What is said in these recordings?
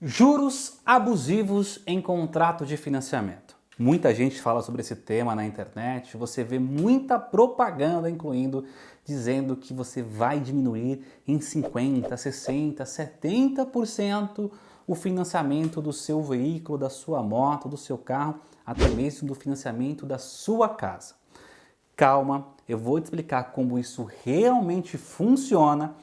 Juros abusivos em contrato de financiamento. Muita gente fala sobre esse tema na internet, você vê muita propaganda incluindo dizendo que você vai diminuir em 50, 60, 70% o financiamento do seu veículo, da sua moto, do seu carro, até mesmo do financiamento da sua casa. Calma, eu vou te explicar como isso realmente funciona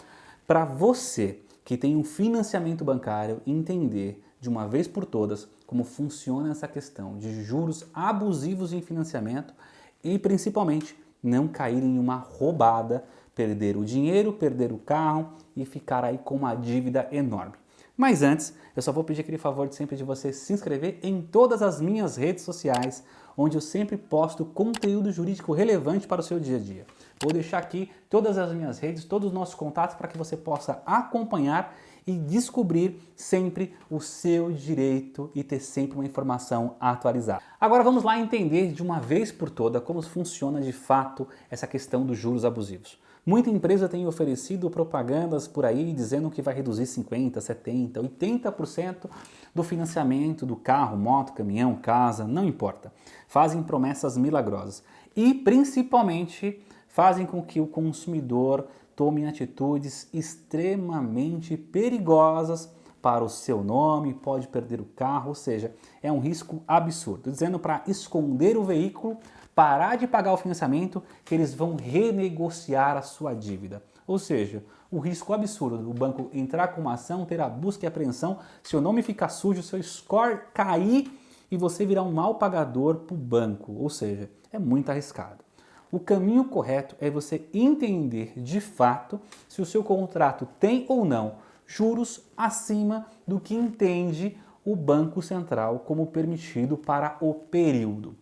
para você que tem um financiamento bancário entender de uma vez por todas como funciona essa questão de juros abusivos em financiamento e principalmente não cair em uma roubada, perder o dinheiro, perder o carro e ficar aí com uma dívida enorme. Mas antes, eu só vou pedir aquele favor de sempre de você se inscrever em todas as minhas redes sociais, onde eu sempre posto conteúdo jurídico relevante para o seu dia a dia. Vou deixar aqui todas as minhas redes, todos os nossos contatos para que você possa acompanhar e descobrir sempre o seu direito e ter sempre uma informação atualizada. Agora vamos lá entender de uma vez por todas como funciona de fato essa questão dos juros abusivos. Muita empresa tem oferecido propagandas por aí dizendo que vai reduzir 50%, 70%, 80% do financiamento do carro, moto, caminhão, casa, não importa. Fazem promessas milagrosas e principalmente fazem com que o consumidor tome atitudes extremamente perigosas para o seu nome, pode perder o carro, ou seja, é um risco absurdo. Dizendo para esconder o veículo, parar de pagar o financiamento, que eles vão renegociar a sua dívida. Ou seja, o risco absurdo do banco entrar com uma ação, ter a busca e apreensão, seu nome ficar sujo, seu score cair e você virar um mal pagador para o banco. Ou seja, é muito arriscado. O caminho correto é você entender de fato se o seu contrato tem ou não juros acima do que entende o Banco Central como permitido para o período.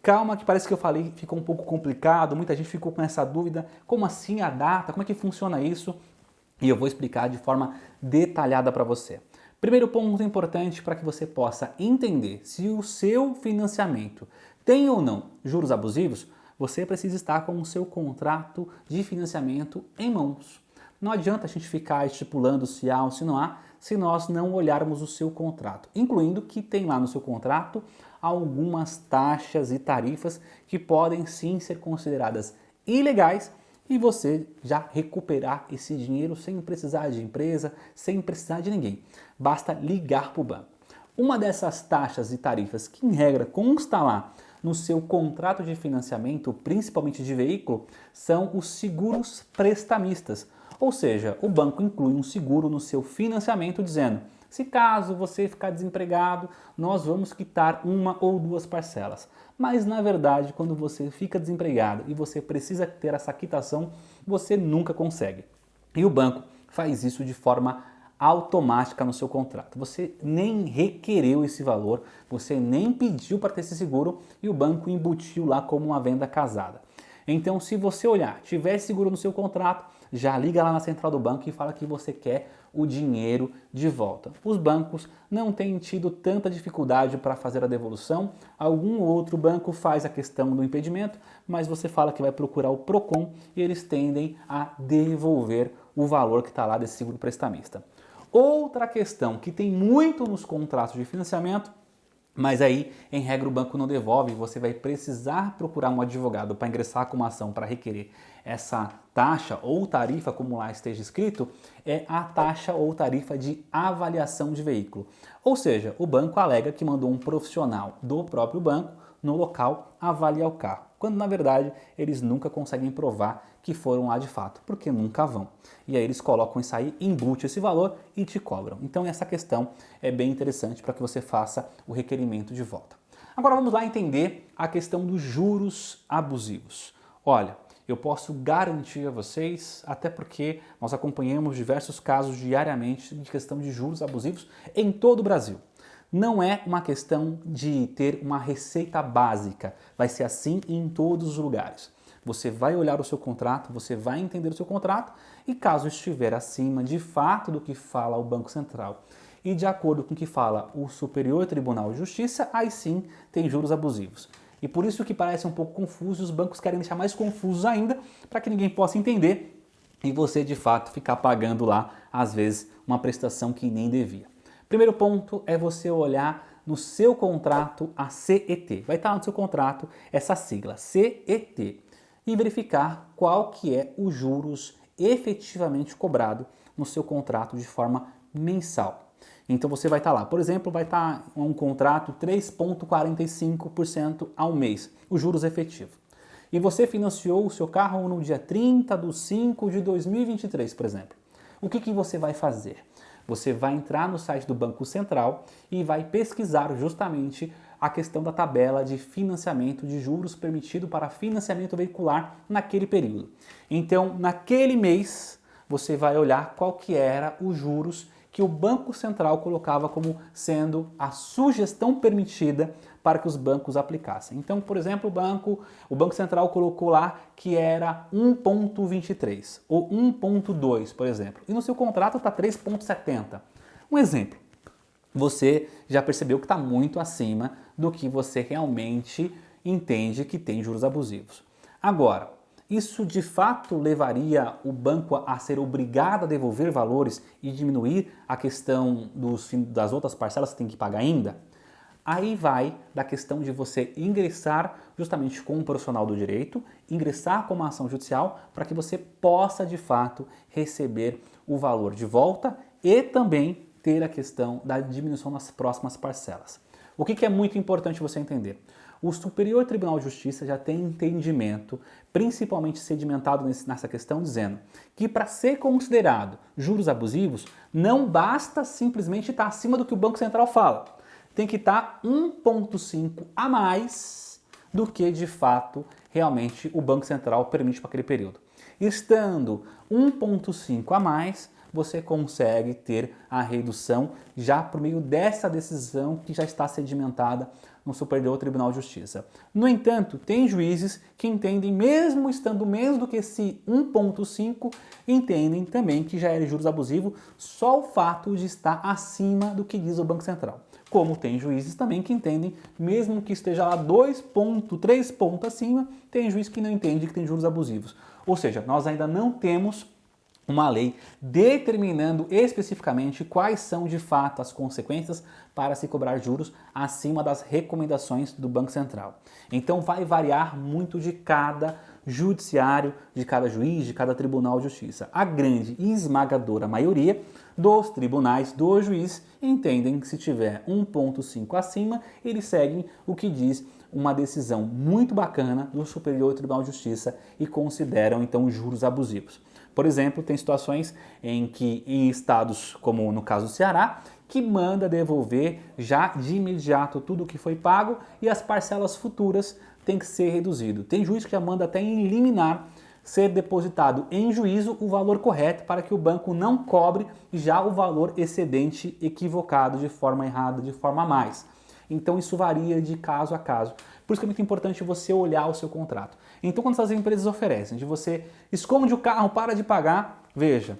Calma que parece que eu falei, ficou um pouco complicado, muita gente ficou com essa dúvida, como assim a data, como é que funciona isso? E eu vou explicar de forma detalhada para você. Primeiro ponto importante para que você possa entender se o seu financiamento tem ou não juros abusivos, você precisa estar com o seu contrato de financiamento em mãos. Não adianta a gente ficar estipulando se há ou se não há, se nós não olharmos o seu contrato, incluindo que tem lá no seu contrato algumas taxas e tarifas que podem sim ser consideradas ilegais e você já recuperar esse dinheiro sem precisar de empresa, sem precisar de ninguém. Basta ligar para o banco. Uma dessas taxas e tarifas que, em regra, consta lá no seu contrato de financiamento, principalmente de veículo, são os seguros prestamistas. Ou seja, o banco inclui um seguro no seu financiamento dizendo: se caso você ficar desempregado, nós vamos quitar uma ou duas parcelas. Mas na verdade, quando você fica desempregado e você precisa ter essa quitação, você nunca consegue. E o banco faz isso de forma automática no seu contrato. Você nem requereu esse valor, você nem pediu para ter esse seguro e o banco embutiu lá como uma venda casada. Então, se você olhar, tiver seguro no seu contrato, já liga lá na central do banco e fala que você quer o dinheiro de volta. Os bancos não têm tido tanta dificuldade para fazer a devolução. Algum outro banco faz a questão do impedimento, mas você fala que vai procurar o Procon e eles tendem a devolver o valor que está lá desse seguro prestamista. Outra questão que tem muito nos contratos de financiamento, mas aí, em regra, o banco não devolve, você vai precisar procurar um advogado para ingressar com uma ação para requerer essa taxa ou tarifa, como lá esteja escrito, é a taxa ou tarifa de avaliação de veículo. Ou seja, o banco alega que mandou um profissional do próprio banco no local avaliar o carro, quando na verdade eles nunca conseguem provar que foram lá de fato, porque nunca vão. E aí eles colocam isso aí, embute esse valor e te cobram. Então essa questão é bem interessante para que você faça o requerimento de volta. Agora vamos lá entender a questão dos juros abusivos. Olha, eu posso garantir a vocês, até porque nós acompanhamos diversos casos diariamente de questão de juros abusivos em todo o Brasil. Não é uma questão de ter uma receita básica, vai ser assim em todos os lugares. Você vai olhar o seu contrato, você vai entender o seu contrato e caso estiver acima de fato do que fala o Banco Central e de acordo com o que fala o Superior Tribunal de Justiça, aí sim tem juros abusivos. E por isso que parece um pouco confuso, os bancos querem deixar mais confusos ainda para que ninguém possa entender e você de fato ficar pagando lá, às vezes, uma prestação que nem devia. Primeiro ponto é você olhar no seu contrato a CET. Vai estar no seu contrato essa sigla, CET, e verificar qual que é os juros efetivamente cobrado no seu contrato de forma mensal. Então você vai estar lá, por exemplo, vai estar um contrato 3,45% ao mês, os juros efetivos. E você financiou o seu carro no dia 30/5/2023, por exemplo. O que você vai fazer? Você vai entrar no site do Banco Central e vai pesquisar justamente a questão da tabela de financiamento de juros permitido para financiamento veicular naquele período. Então, naquele mês, você vai olhar qual que era os juros que o Banco Central colocava como sendo a sugestão permitida para que os bancos aplicassem. Então, por exemplo, o Banco Central colocou lá que era 1,23 ou 1,2, por exemplo. E no seu contrato está 3,70. Um exemplo. Você já percebeu que está muito acima do que você realmente entende que tem juros abusivos. Agora, isso de fato levaria o banco a ser obrigado a devolver valores e diminuir a questão das outras parcelas que tem que pagar ainda? Aí vai da questão de você ingressar justamente com um profissional do direito, ingressar com uma ação judicial para que você possa de fato receber o valor de volta e também ter a questão da diminuição nas próximas parcelas. O que é muito importante você entender? O Superior Tribunal de Justiça já tem entendimento, principalmente sedimentado nessa questão, dizendo que para ser considerado juros abusivos, não basta simplesmente estar acima do que o Banco Central fala. Tem que estar 1,5 a mais do que, de fato, realmente o Banco Central permite para aquele período. Estando 1,5 a mais, você consegue ter a redução já por meio dessa decisão que já está sedimentada no Superior Tribunal de Justiça. No entanto, tem juízes que entendem, mesmo estando menos do que esse 1,5, entendem também que já é juros abusivo só o fato de estar acima do que diz o Banco Central. Como tem juízes também que entendem, mesmo que esteja lá 3 pontos acima, tem juiz que não entende que tem juros abusivos. Ou seja, nós ainda não temos uma lei determinando especificamente quais são de fato as consequências para se cobrar juros acima das recomendações do Banco Central. Então vai variar muito de cada judiciário, de cada juiz, de cada tribunal de justiça. A grande e esmagadora maioria dos tribunais, dos juízes, entendem que se tiver 1,5 acima, eles seguem o que diz uma decisão muito bacana do Superior Tribunal de Justiça e consideram então juros abusivos. Por exemplo, tem situações em que em estados, como no caso do Ceará, que manda devolver já de imediato tudo o que foi pago e as parcelas futuras têm que ser reduzido. Tem juiz que já manda até em liminar ser depositado em juízo o valor correto para que o banco não cobre já o valor excedente equivocado de forma errada, de forma a mais. Então isso varia de caso a caso. Por isso que é muito importante você olhar o seu contrato. Então quando essas empresas oferecem de você esconde o carro, para de pagar, veja,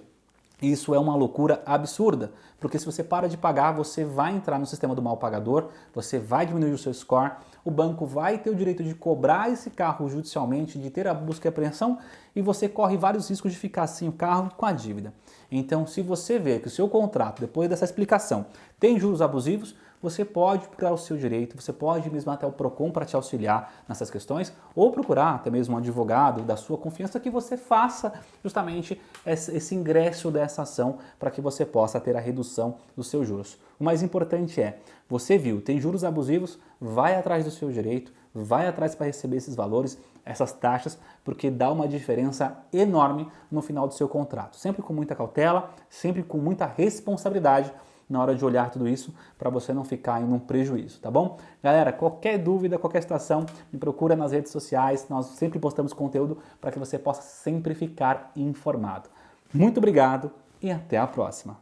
isso é uma loucura absurda, porque se você para de pagar, você vai entrar no sistema do mal pagador, você vai diminuir o seu score, o banco vai ter o direito de cobrar esse carro judicialmente, de ter a busca e apreensão, e você corre vários riscos de ficar sem o carro com a dívida. Então, se você vê que o seu contrato, depois dessa explicação, tem juros abusivos, você pode procurar o seu direito, você pode ir mesmo até o PROCON para te auxiliar nessas questões, ou procurar até mesmo um advogado da sua confiança que você faça justamente esse ingresso dessa ação para que você possa ter a redução dos seus juros. O mais importante é, você viu, tem juros abusivos, vai atrás do seu direito, vai atrás para receber esses valores, essas taxas, porque dá uma diferença enorme no final do seu contrato. Sempre com muita cautela, sempre com muita responsabilidade na hora de olhar tudo isso, para você não ficar em um prejuízo, tá bom? Galera, qualquer dúvida, qualquer situação, me procura nas redes sociais, nós sempre postamos conteúdo para que você possa sempre ficar informado. Muito obrigado e até a próxima!